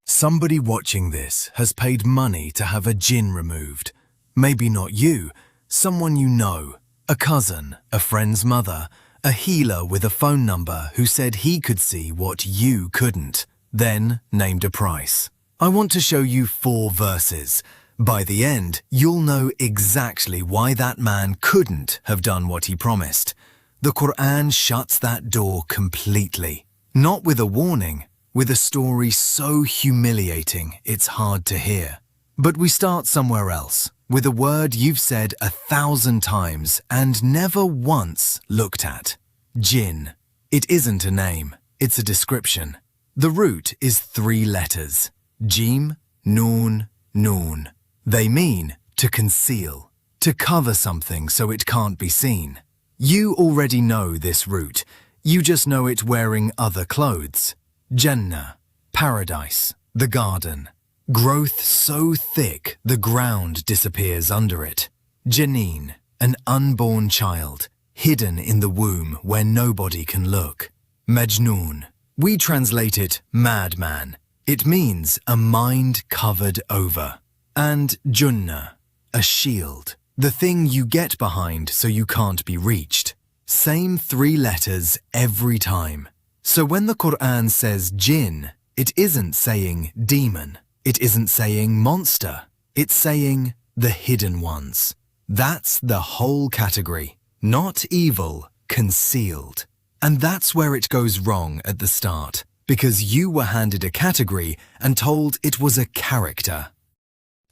Somebody watching this has paid money to have a jinn removed. Maybe not you, someone you know, a cousin, a friend's mother, a healer with a phone number who said he could see what you couldn't, then named a price. I want to show you 4 verses. By the end, you'll know exactly why that man couldn't have done what he promised. The Quran shuts that door completely. Not with a warning, with a story so humiliating it's hard to hear. But we start somewhere else, with a word you've said 1,000 times and never once looked at. Jinn. It isn't a name, it's a description. The root is 3 letters. Jim, Noon, Noon. They mean to conceal, to cover something so it can't be seen. You already know this root. You just know it wearing other clothes. Janna, paradise, the garden. Growth so thick the ground disappears under it. Janeen, an unborn child, hidden in the womb where nobody can look. Majnun. We translate it madman. It means a mind covered over. And junnah, a shield, the thing you get behind so you can't be reached. Same 3 letters every time. So when the Quran says jinn, it isn't saying demon. It isn't saying monster. It's saying the hidden ones. That's the whole category. Not evil, concealed. And that's where it goes wrong at the start, because you were handed a category and told it was a character.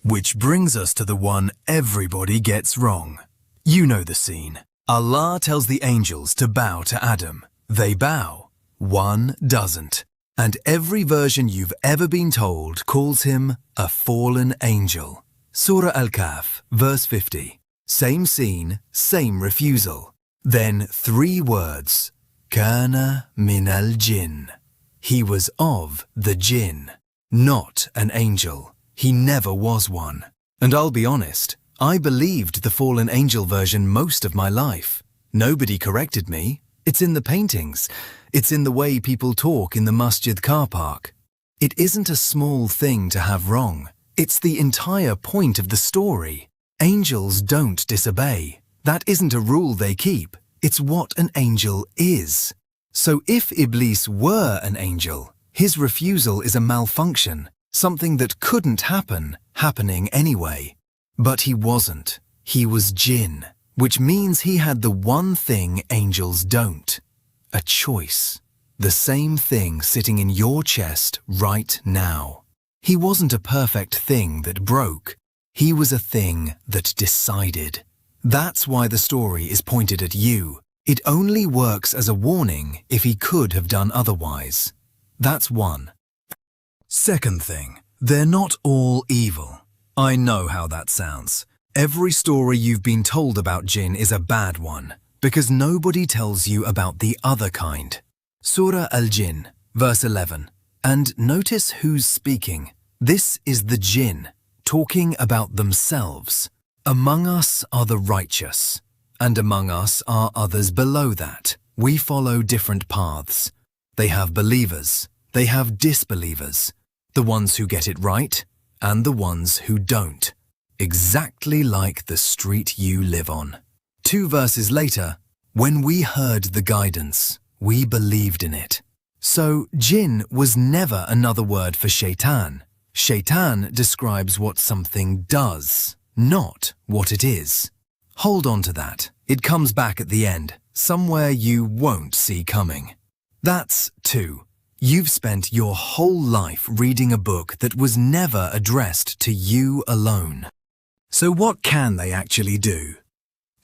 Which brings us to the one everybody gets wrong. You know the scene. Allah tells the angels to bow to Adam. They bow. One doesn't. And every version you've ever been told calls him a fallen angel. Surah Al-Kahf, verse 50. Same scene, same refusal. Then 3 words. Kana min al-jinn. He was of the jinn, not an angel. He never was one. And I'll be honest, I believed the fallen angel version most of my life. Nobody corrected me. It's in the paintings. It's in the way people talk in the masjid car park. It isn't a small thing to have wrong. It's the entire point of the story. Angels don't disobey. That isn't a rule they keep. It's what an angel is. So if Iblis were an angel, his refusal is a malfunction, something that couldn't happen, happening anyway. But he wasn't. He was jinn, which means he had the one thing angels don't. A choice. The same thing sitting in your chest right now. He wasn't a perfect thing that broke. He was a thing that decided. That's why the story is pointed at you. It only works as a warning if he could have done otherwise. That's one. Second thing, they're not all evil. I know how that sounds. Every story you've been told about jinn is a bad one, because nobody tells you about the other kind. Surah Al-Jinn, verse 11. And notice who's speaking. This is the jinn, talking about themselves. Among us are the righteous, and among us are others below that. We follow different paths. They have believers, they have disbelievers, the ones who get it right, and the ones who don't. Exactly like the street you live on. 2 verses later, when we heard the guidance, we believed in it. So, jinn was never another word for shaytan. Shaytan describes what something does, not what it is. Hold on to that. It comes back at the end, somewhere you won't see coming. That's 2. You've spent your whole life reading a book that was never addressed to you alone. So what can they actually do?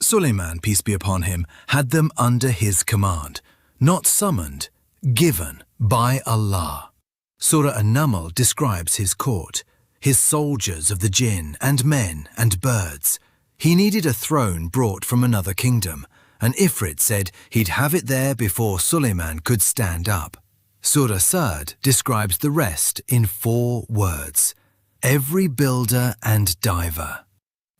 Sulaiman, peace be upon him, had them under his command, not summoned, given by Allah. Surah An-Naml describes his court, his soldiers of the jinn and men and birds. He needed a throne brought from another kingdom, and Ifrit said he'd have it there before Sulaiman could stand up. Surah Sa'd describes the rest in 4 words. Every builder and diver.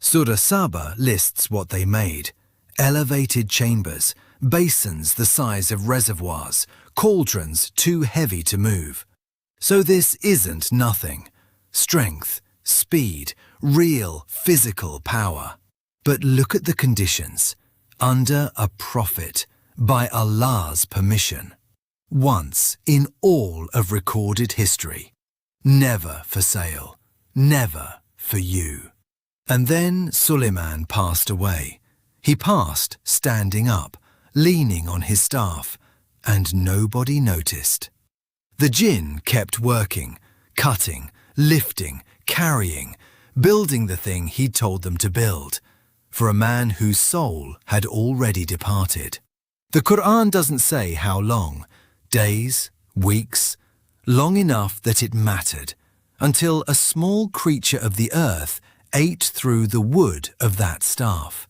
Surah Saba lists what they made. Elevated chambers, basins the size of reservoirs, cauldrons too heavy to move. So this isn't nothing. Strength, speed, real physical power. But look at the conditions. Under a prophet, by Allah's permission. Once in all of recorded history. Never for sale. Never for you. And then Suleiman passed away. He passed standing up, leaning on his staff, and nobody noticed. The jinn kept working, cutting, lifting, carrying, building the thing he'd told them to build, for a man whose soul had already departed. The Quran doesn't say how long, days, weeks, long enough that it mattered, until a small creature of the earth ate through the wood of that staff,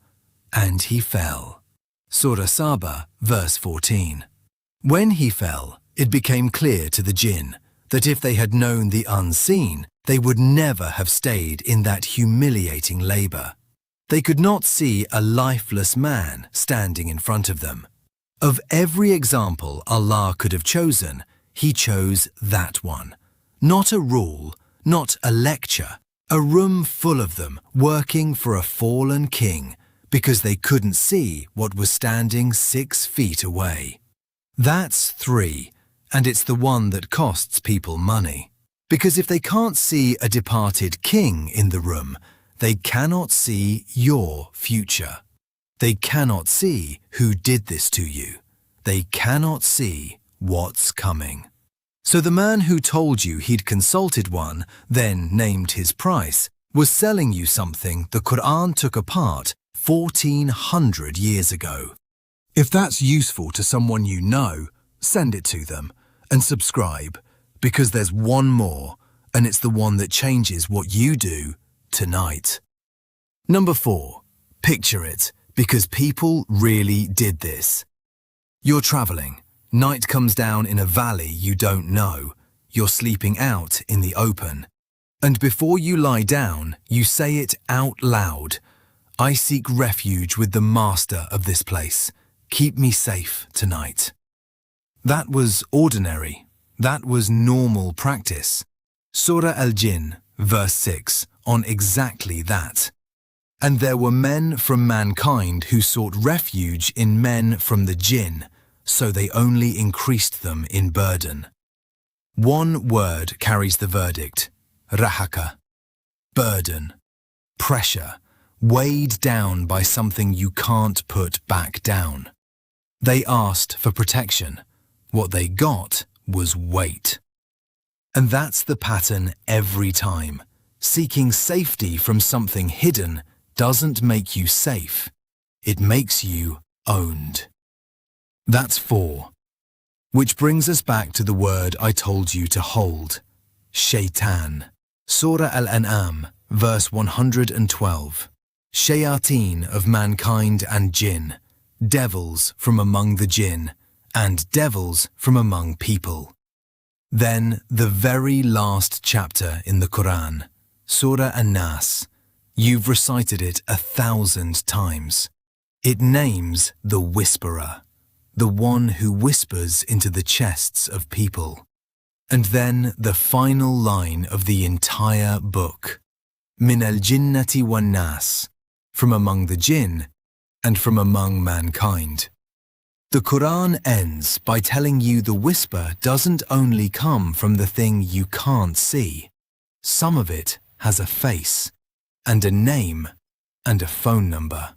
and he fell. Surah Saba, verse 14. When he fell, it became clear to the jinn that if they had known the unseen, they would never have stayed in that humiliating labor. They could not see a lifeless man standing in front of them. Of every example Allah could have chosen, He chose that one. Not a rule, not a lecture, a room full of them working for a fallen king because they couldn't see what was standing 6 feet away. That's 3, and it's the one that costs people money. Because if they can't see a departed king in the room, they cannot see your future. They cannot see who did this to you. They cannot see what's coming. So the man who told you he'd consulted one, then named his price, was selling you something the Quran took apart 1400 years ago. If that's useful to someone you know, send it to them and subscribe, because there's one more, and it's the one that changes what you do tonight. Number 4. Picture it, because people really did this. You're traveling. Night comes down in a valley you don't know. You're sleeping out in the open. And before you lie down, you say it out loud. I seek refuge with the master of this place. Keep me safe tonight. That was ordinary. That was normal practice. Surah Al-Jinn, verse 6, on exactly that. And there were men from mankind who sought refuge in men from the jinn, so they only increased them in burden. One word carries the verdict. Rahaka. Burden. Pressure. Weighed down by something you can't put back down. They asked for protection. What they got was weight. And that's the pattern every time. Seeking safety from something hidden doesn't make you safe. It makes you owned. That's 4. Which brings us back to the word I told you to hold. Shaytan. Surah Al-An'am, verse 112. Shayateen of mankind and jinn. Devils from among the jinn, and devils from among people. Then the very last chapter in the Quran, Surah An-Nas. You've recited it 1,000 times. It names the whisperer, the one who whispers into the chests of people. And then the final line of the entire book. Min al-jinnati wan-nas, from among the jinn and from among mankind. The Quran ends by telling you the whisper doesn't only come from the thing you can't see. Some of it has a face, and a name, and a phone number.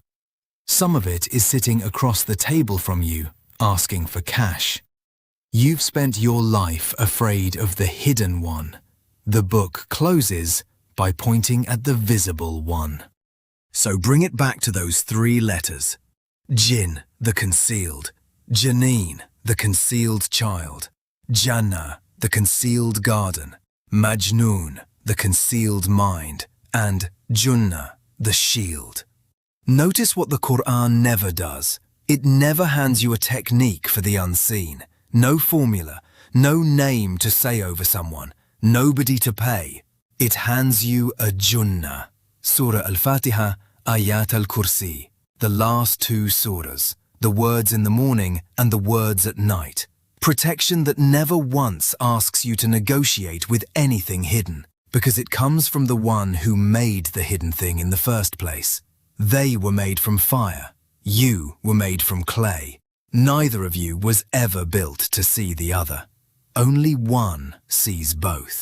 Some of it is sitting across the table from you, asking for cash. You've spent your life afraid of the hidden one. The book closes by pointing at the visible one. So bring it back to those 3 letters. Jinn, the concealed. Janeen, the concealed child. Janna, the concealed garden. Majnun, the concealed mind. And junnah, the shield. Notice what the Quran never does. It never hands you a technique for the unseen. No formula, no name to say over someone, nobody to pay. It hands you a junnah. Surah Al-Fatiha, Ayat Al-Kursi, the last 2 surahs, the words in the morning and the words at night, Protection that never once asks you to negotiate with anything hidden, because it comes from the one who made the hidden thing in the first place. They were made from fire. You were made from clay. Neither of you was ever built to see the other. Only one sees both.